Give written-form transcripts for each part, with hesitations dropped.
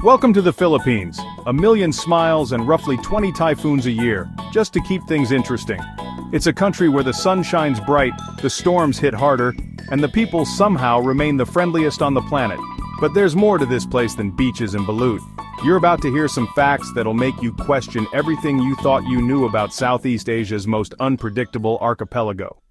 Welcome to the Philippines. A million smiles and roughly 20 typhoons a year, just to keep things interesting. It's a country where the sun shines bright, the storms hit harder, and the people somehow remain the friendliest on the planet. But there's more to this place than beaches and balut. You're about to hear some facts that'll make you question everything you thought you knew about Southeast Asia's most unpredictable archipelago.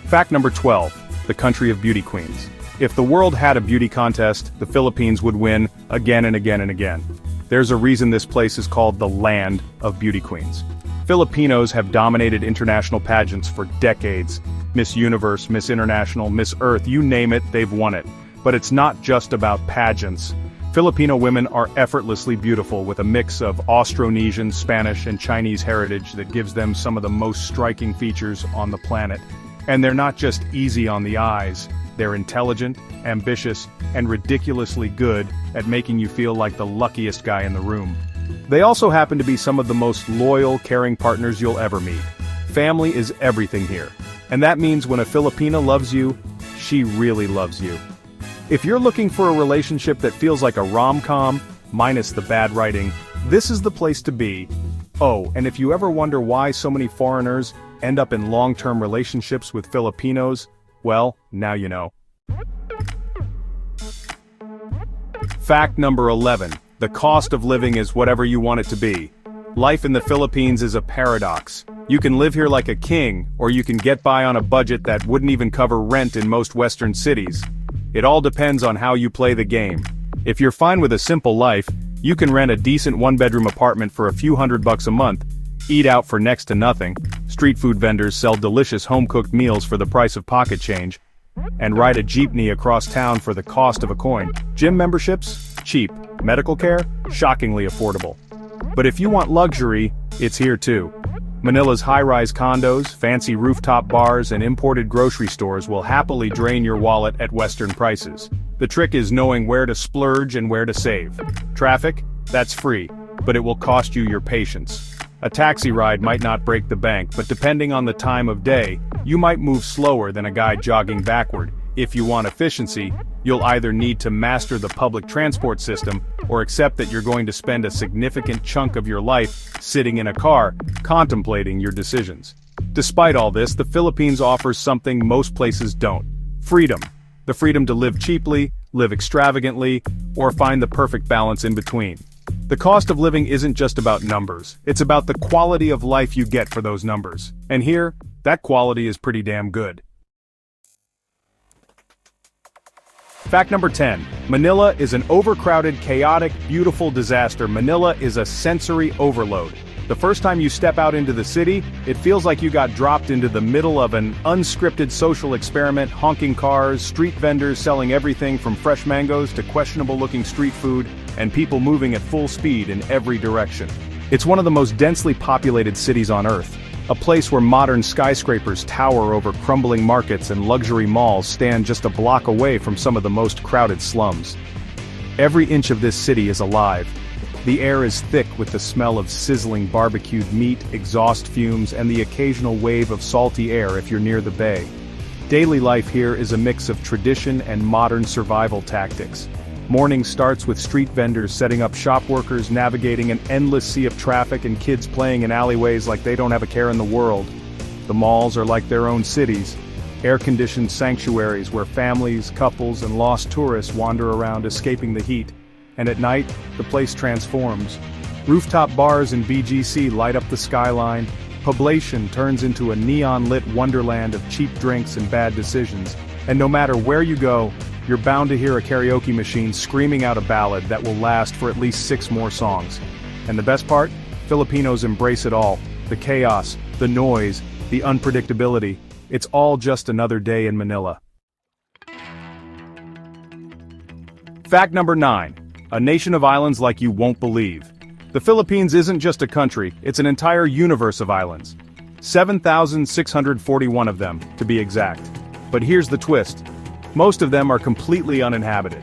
Fact number 12, the country of beauty queens. If the world had a beauty contest, the Philippines would win again and again and again. There's a reason this place is called the land of beauty queens. Filipinos have dominated international pageants for decades. Miss Universe, Miss International, Miss Earth, you name it, they've won it. But it's not just about pageants. Filipino women are effortlessly beautiful with a mix of Austronesian, Spanish, and Chinese heritage that gives them some of the most striking features on the planet. And they're not just easy on the eyes. They're intelligent, ambitious, and ridiculously good at making you feel like the luckiest guy in the room. They also happen to be some of the most loyal, caring partners you'll ever meet. Family is everything here. And that means when a Filipina loves you, she really loves you. If you're looking for a relationship that feels like a rom-com, minus the bad writing, this is the place to be. Oh, and if you ever wonder why so many foreigners end up in long-term relationships with Filipinos, well, now you know. Fact number 11. The cost of living is whatever you want it to be. Life in the Philippines is a paradox. You can live here like a king, or you can get by on a budget that wouldn't even cover rent in most Western cities. It all depends on how you play the game. If you're fine with a simple life, you can rent a decent one-bedroom apartment for a few $100 a month, eat out for next to nothing, street food vendors sell delicious home-cooked meals for the price of pocket change, and ride a jeepney across town for the cost of a coin. Gym memberships? Cheap. Medical care? Shockingly affordable. But if you want luxury, it's here too. Manila's high-rise condos, fancy rooftop bars, and imported grocery stores will happily drain your wallet at Western prices. The trick is knowing where to splurge and where to save. Traffic? That's free, but it will cost you your patience. A taxi ride might not break the bank, but depending on the time of day, you might move slower than a guy jogging backward. If you want efficiency, you'll either need to master the public transport system, or accept that you're going to spend a significant chunk of your life sitting in a car, contemplating your decisions. Despite all this, the Philippines offers something most places don't. Freedom. The freedom to live cheaply, live extravagantly, or find the perfect balance in between. The cost of living isn't just about numbers, it's about the quality of life you get for those numbers. And here, that quality is pretty damn good. Fact number 10. Manila is an overcrowded, chaotic, beautiful disaster. Manila is a sensory overload. The first time you step out into the city, it feels like you got dropped into the middle of an unscripted social experiment. Honking cars, street vendors selling everything from fresh mangoes to questionable-looking street food, and people moving at full speed in every direction. It's one of the most densely populated cities on Earth. A place where modern skyscrapers tower over crumbling markets and luxury malls stand just a block away from some of the most crowded slums. Every inch of this city is alive. The air is thick with the smell of sizzling barbecued meat, exhaust fumes, and the occasional wave of salty air if you're near the bay. Daily life here is a mix of tradition and modern survival tactics. Morning starts with street vendors setting up shop, workers navigating an endless sea of traffic, and kids playing in alleyways like they don't have a care in the world. The malls are like their own cities, air-conditioned sanctuaries where families, couples, and lost tourists wander around escaping the heat. And at night, the place transforms. Rooftop bars in BGC light up the skyline. Poblacion turns into a neon-lit wonderland of cheap drinks and bad decisions. And no matter where you go, you're bound to hear a karaoke machine screaming out a ballad that will last for at least 6 more songs. And the best part? Filipinos embrace it all. The chaos, the noise, the unpredictability. It's all just another day in Manila. Fact number 9. A nation of islands like you won't believe. The Philippines isn't just a country, it's an entire universe of islands. 7,641 of them, to be exact. But here's the twist. Most of them are completely uninhabited.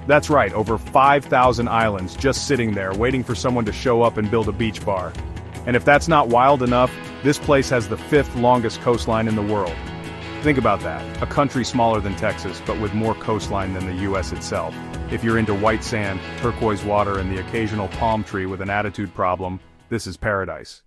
That's right, over 5,000 islands just sitting there waiting for someone to show up and build a beach bar. And if that's not wild enough, this place has the 5th longest coastline in the world. Think about that, a country smaller than Texas, but with more coastline than the US itself. If you're into white sand, turquoise water, and the occasional palm tree with an attitude problem, this is paradise.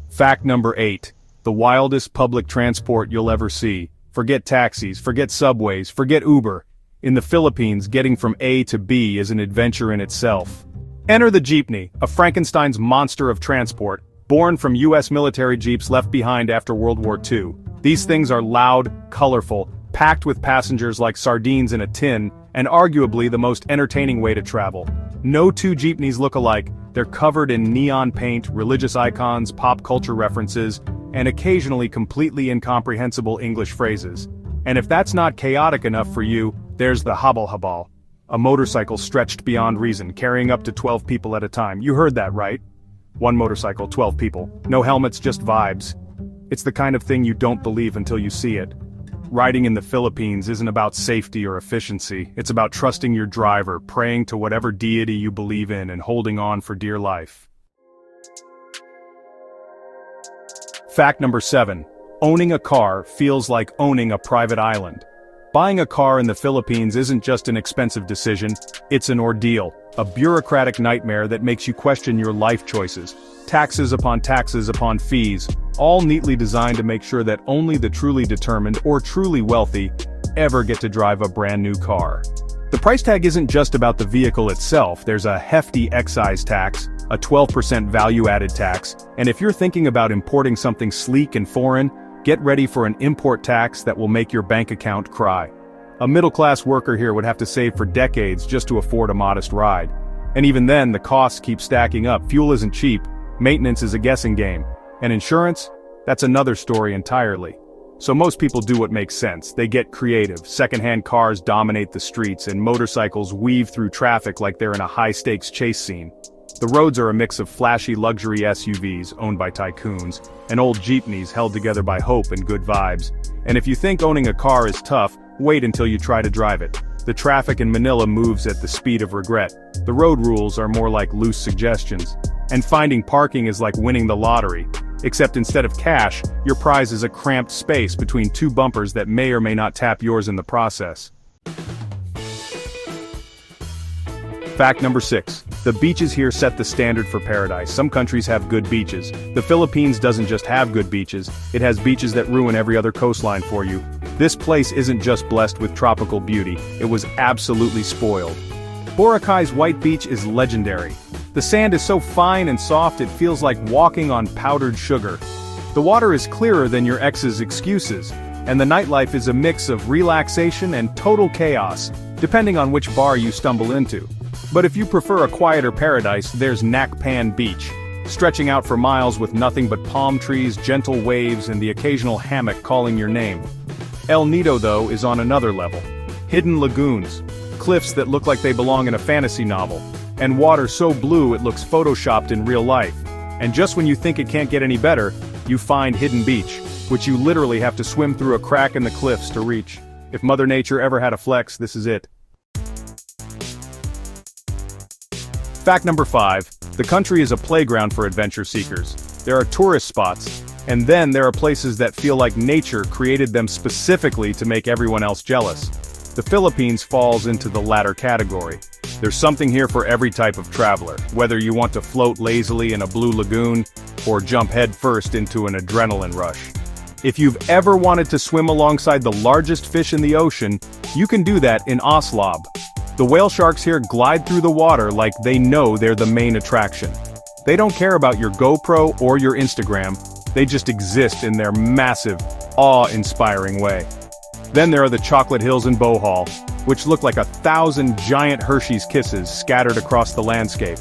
Fact number 8. The wildest public transport you'll ever see. Forget taxis, forget subways, forget Uber. In the Philippines, getting from A to B is an adventure in itself. Enter the jeepney, a Frankenstein's monster of transport, born from US military jeeps left behind after World War II. These things are loud, colorful, packed with passengers like sardines in a tin, and arguably the most entertaining way to travel. No two jeepneys look alike. They're covered in neon paint, religious icons, pop culture references, and occasionally completely incomprehensible English phrases. And if that's not chaotic enough for you, there's the habal-habal, a motorcycle stretched beyond reason, carrying up to 12 people at a time. You heard that right? One motorcycle, 12 people. No helmets, just vibes. It's the kind of thing you don't believe until you see it. Riding in the Philippines isn't about safety or efficiency. It's about trusting your driver, praying to whatever deity you believe in, and holding on for dear life. Fact number 7. Owning a car feels like owning a private island. Buying a car in the Philippines isn't just an expensive decision, it's an ordeal, a bureaucratic nightmare that makes you question your life choices. Taxes upon fees, all neatly designed to make sure that only the truly determined or truly wealthy ever get to drive a brand new car. The price tag isn't just about the vehicle itself. There's a hefty excise tax, a 12% value-added tax, and if you're thinking about importing something sleek and foreign, get ready for an import tax that will make your bank account cry. A middle-class worker here would have to save for decades just to afford a modest ride. And even then, the costs keep stacking up. Fuel isn't cheap, maintenance is a guessing game, and insurance? That's another story entirely. So most people do what makes sense. They get creative. Second-hand cars dominate the streets, and motorcycles weave through traffic like they're in a high-stakes chase scene. The roads are a mix of flashy luxury SUVs owned by tycoons, and old jeepneys held together by hope and good vibes. And if you think owning a car is tough, wait until you try to drive it. The traffic in Manila moves at the speed of regret. The road rules are more like loose suggestions. And finding parking is like winning the lottery. Except instead of cash, your prize is a cramped space between two bumpers that may or may not tap yours in the process. Fact number 6. The beaches here set the standard for paradise. Some countries have good beaches. The Philippines doesn't just have good beaches, it has beaches that ruin every other coastline for you. This place isn't just blessed with tropical beauty, it was absolutely spoiled. Boracay's white beach is legendary. The sand is so fine and soft it feels like walking on powdered sugar. The water is clearer than your ex's excuses, and the nightlife is a mix of relaxation and total chaos, depending on which bar you stumble into. But if you prefer a quieter paradise, there's Nakpan Beach, stretching out for miles with nothing but palm trees, gentle waves, and the occasional hammock calling your name. El Nido, though, is on another level. Hidden lagoons, cliffs that look like they belong in a fantasy novel, and water so blue it looks photoshopped in real life. And just when you think it can't get any better, you find Hidden Beach, which you literally have to swim through a crack in the cliffs to reach. If Mother Nature ever had a flex, this is it. Fact number 5. The country is a playground for adventure seekers. There are tourist spots, and then there are places that feel like nature created them specifically to make everyone else jealous. The Philippines falls into the latter category. There's something here for every type of traveler, whether you want to float lazily in a blue lagoon, or jump headfirst into an adrenaline rush. If you've ever wanted to swim alongside the largest fish in the ocean, you can do that in Oslob. The whale sharks here glide through the water like they know they're the main attraction. They don't care about your GoPro or your Instagram, they just exist in their massive, awe-inspiring way. Then there are the chocolate hills in Bohol, which look like 1,000 giant Hershey's Kisses scattered across the landscape.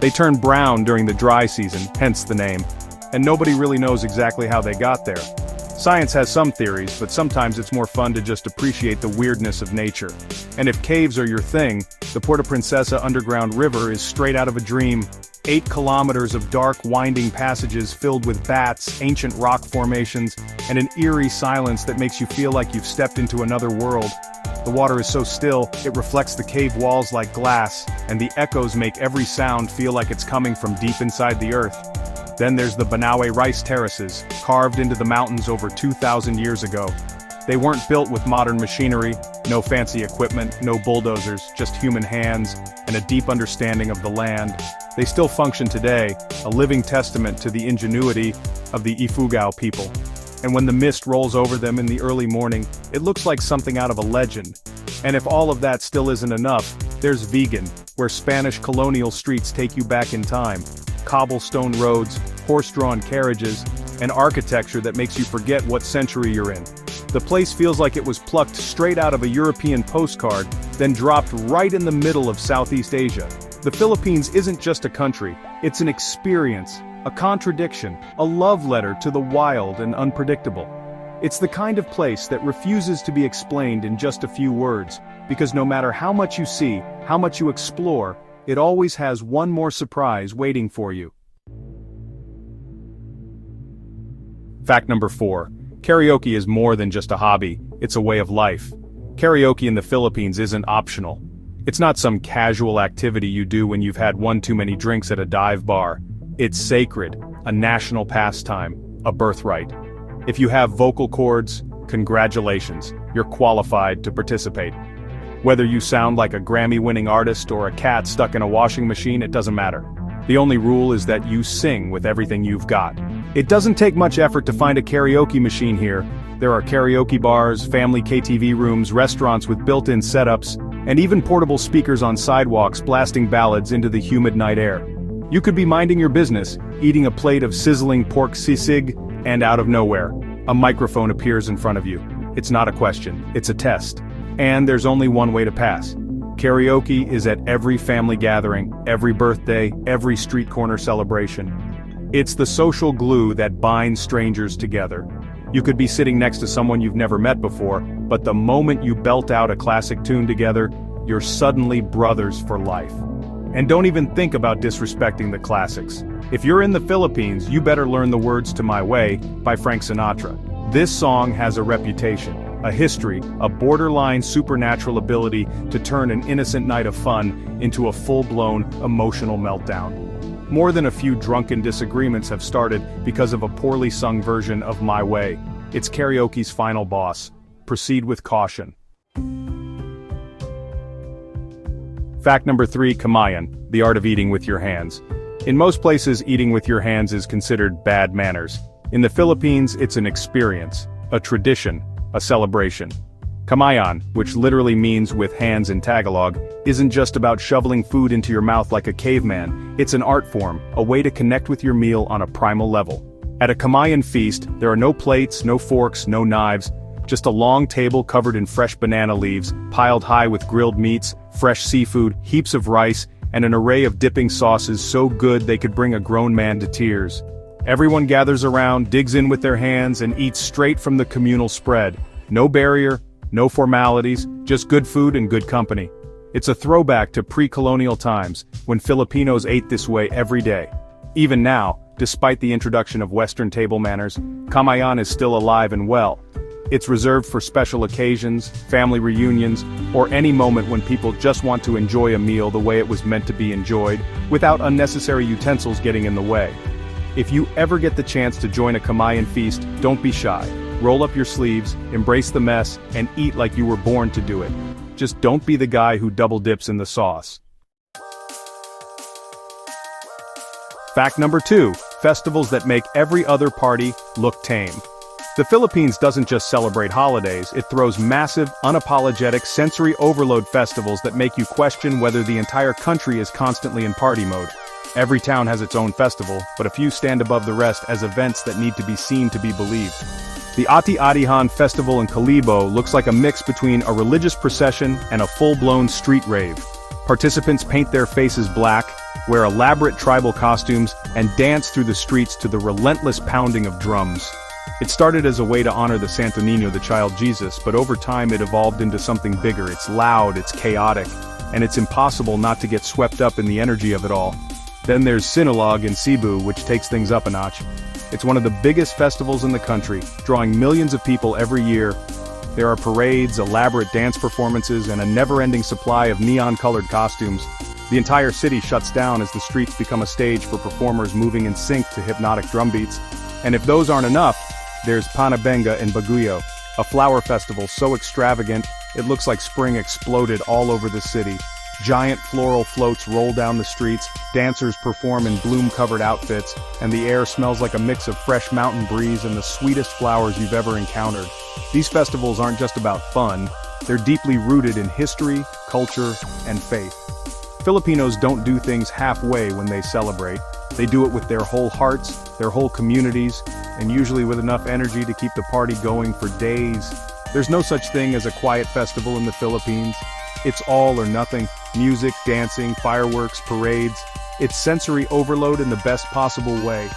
They turn brown during the dry season, hence the name, and nobody really knows exactly how they got there. Science has some theories, but sometimes it's more fun to just appreciate the weirdness of nature. And if caves are your thing, the Puerto Princesa underground river is straight out of a dream. 8 kilometers of dark, winding passages filled with bats, ancient rock formations, and an eerie silence that makes you feel like you've stepped into another world. The water is so still, it reflects the cave walls like glass, and the echoes make every sound feel like it's coming from deep inside the earth. Then there's the Banawe rice terraces, carved into the mountains over 2,000 years ago. They weren't built with modern machinery, no fancy equipment, no bulldozers, just human hands, and a deep understanding of the land. They still function today, a living testament to the ingenuity of the Ifugao people. And when the mist rolls over them in the early morning, it looks like something out of a legend. And if all of that still isn't enough, there's Vegan, where Spanish colonial streets take you back in time. Cobblestone roads, horse-drawn carriages, and architecture that makes you forget what century you're in. The place feels like it was plucked straight out of a European postcard, then dropped right in the middle of Southeast Asia. The Philippines isn't just a country, it's an experience, a contradiction, a love letter to the wild and unpredictable. It's the kind of place that refuses to be explained in just a few words, because no matter how much you see, how much you explore, it always has one more surprise waiting for you. Fact number 4. Karaoke is more than just a hobby, it's a way of life. Karaoke in the Philippines isn't optional. It's not some casual activity you do when you've had one too many drinks at a dive bar. It's sacred, a national pastime, a birthright. If you have vocal cords, congratulations, you're qualified to participate. Whether you sound like a Grammy-winning artist or a cat stuck in a washing machine, it doesn't matter. The only rule is that you sing with everything you've got. It doesn't take much effort to find a karaoke machine here. There are karaoke bars, family KTV rooms, restaurants with built-in setups, and even portable speakers on sidewalks blasting ballads into the humid night air. You could be minding your business, eating a plate of sizzling pork sisig, and out of nowhere, a microphone appears in front of you. It's not a question, it's a test. And there's only one way to pass. Karaoke is at every family gathering, every birthday, every street corner celebration. It's the social glue that binds strangers together. You could be sitting next to someone you've never met before, but the moment you belt out a classic tune together, you're suddenly brothers for life. And don't even think about disrespecting the classics. If you're in the Philippines, you better learn the words to My Way by Frank Sinatra. This song has a reputation, a history, a borderline supernatural ability to turn an innocent night of fun into a full-blown emotional meltdown. More than a few drunken disagreements have started because of a poorly sung version of My Way. It's karaoke's final boss. Proceed with caution. Fact number 3, Kamayan, the art of eating with your hands. In most places, eating with your hands is considered bad manners. In the Philippines, it's an experience, a tradition, a celebration. Kamayan, which literally means with hands in Tagalog, isn't just about shoveling food into your mouth like a caveman, it's an art form, a way to connect with your meal on a primal level. At a Kamayan feast, there are no plates, no forks, no knives, just a long table covered in fresh banana leaves, piled high with grilled meats, fresh seafood, heaps of rice, and an array of dipping sauces so good they could bring a grown man to tears. Everyone gathers around, digs in with their hands, and eats straight from the communal spread. No barrier, no formalities, just good food and good company. It's a throwback to pre-colonial times, when Filipinos ate this way every day. Even now, despite the introduction of Western table manners, Kamayan is still alive and well. It's reserved for special occasions, family reunions, or any moment when people just want to enjoy a meal the way it was meant to be enjoyed, without unnecessary utensils getting in the way. If you ever get the chance to join a Kamayan feast, don't be shy. Roll up your sleeves, embrace the mess, and eat like you were born to do it. Just don't be the guy who double dips in the sauce. Fact number 2, festivals that make every other party look tame. The Philippines doesn't just celebrate holidays, it throws massive, unapologetic, sensory overload festivals that make you question whether the entire country is constantly in party mode. Every town has its own festival, but a few stand above the rest as events that need to be seen to be believed. The Ati-Atihan Festival in Kalibo looks like a mix between a religious procession and a full-blown street rave. Participants paint their faces black, wear elaborate tribal costumes, and dance through the streets to the relentless pounding of drums. It started as a way to honor the Santo Niño, the child Jesus, but over time it evolved into something bigger. It's loud, it's chaotic, and it's impossible not to get swept up in the energy of it all. Then there's Sinulog in Cebu, which takes things up a notch. It's one of the biggest festivals in the country, drawing millions of people every year. There are parades, elaborate dance performances, and a never-ending supply of neon-colored costumes. The entire city shuts down as the streets become a stage for performers moving in sync to hypnotic drum beats. And if those aren't enough, there's Panabenga in Baguio, a flower festival so extravagant, it looks like spring exploded all over the city. Giant floral floats roll down the streets, dancers perform in bloom-covered outfits, and the air smells like a mix of fresh mountain breeze and the sweetest flowers you've ever encountered. These festivals aren't just about fun, they're deeply rooted in history, culture, and faith. Filipinos don't do things halfway when they celebrate. They do it with their whole hearts, their whole communities, and usually with enough energy to keep the party going for days. There's no such thing as a quiet festival in the Philippines. It's all or nothing. Music, dancing, fireworks, parades. It's sensory overload in the best possible way.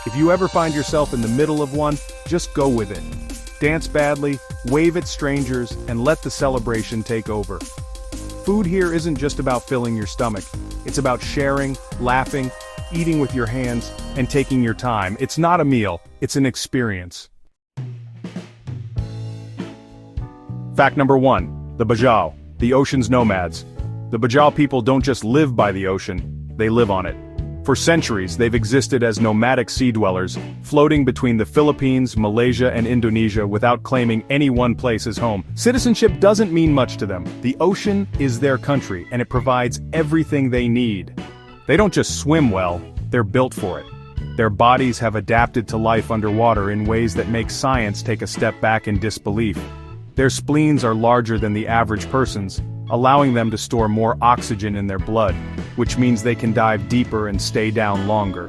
If you ever find yourself in the middle of one, just go with it. Dance badly, wave at strangers, and let the celebration take over. Food here isn't just about filling your stomach. It's about sharing, laughing, eating with your hands, and taking your time. It's not a meal, it's an experience. Fact number 1. The Bajau, the ocean's nomads. The Bajau people don't just live by the ocean, they live on it. For centuries, they've existed as nomadic sea dwellers, floating between the Philippines, Malaysia, and Indonesia without claiming any one place as home. Citizenship doesn't mean much to them. The ocean is their country, and it provides everything they need. They don't just swim well, they're built for it. Their bodies have adapted to life underwater in ways that make science take a step back in disbelief. Their spleens are larger than the average person's, allowing them to store more oxygen in their blood, which means they can dive deeper and stay down longer.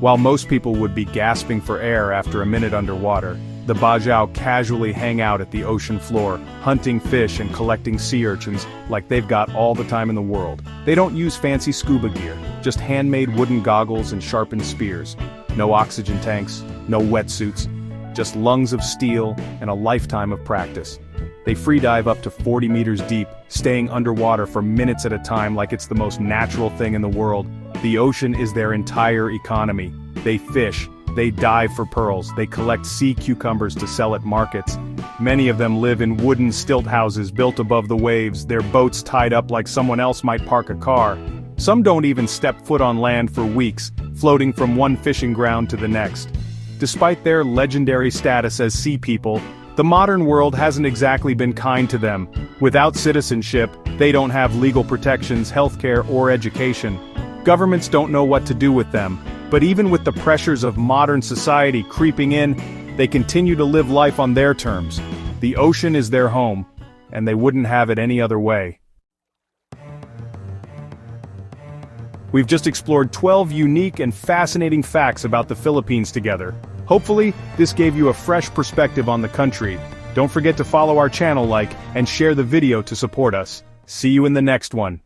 While most people would be gasping for air after a minute underwater, the Bajau casually hang out at the ocean floor, hunting fish and collecting sea urchins like they've got all the time in the world. They don't use fancy scuba gear, just handmade wooden goggles and sharpened spears. No oxygen tanks, no wetsuits, just lungs of steel and a lifetime of practice. They freedive up to 40 meters deep, staying underwater for minutes at a time like it's the most natural thing in the world. The ocean is their entire economy. They fish, they dive for pearls, they collect sea cucumbers to sell at markets. Many of them live in wooden stilt houses built above the waves, their boats tied up like someone else might park a car. Some don't even step foot on land for weeks, floating from one fishing ground to the next. Despite their legendary status as sea people, the modern world hasn't exactly been kind to them. Without citizenship, they don't have legal protections, healthcare, or education. Governments don't know what to do with them. But even with the pressures of modern society creeping in, they continue to live life on their terms. The ocean is their home, and they wouldn't have it any other way. We've just explored 12 unique and fascinating facts about the Philippines together. Hopefully, this gave you a fresh perspective on the country. Don't forget to follow our channel, and share the video to support us. See you in the next one.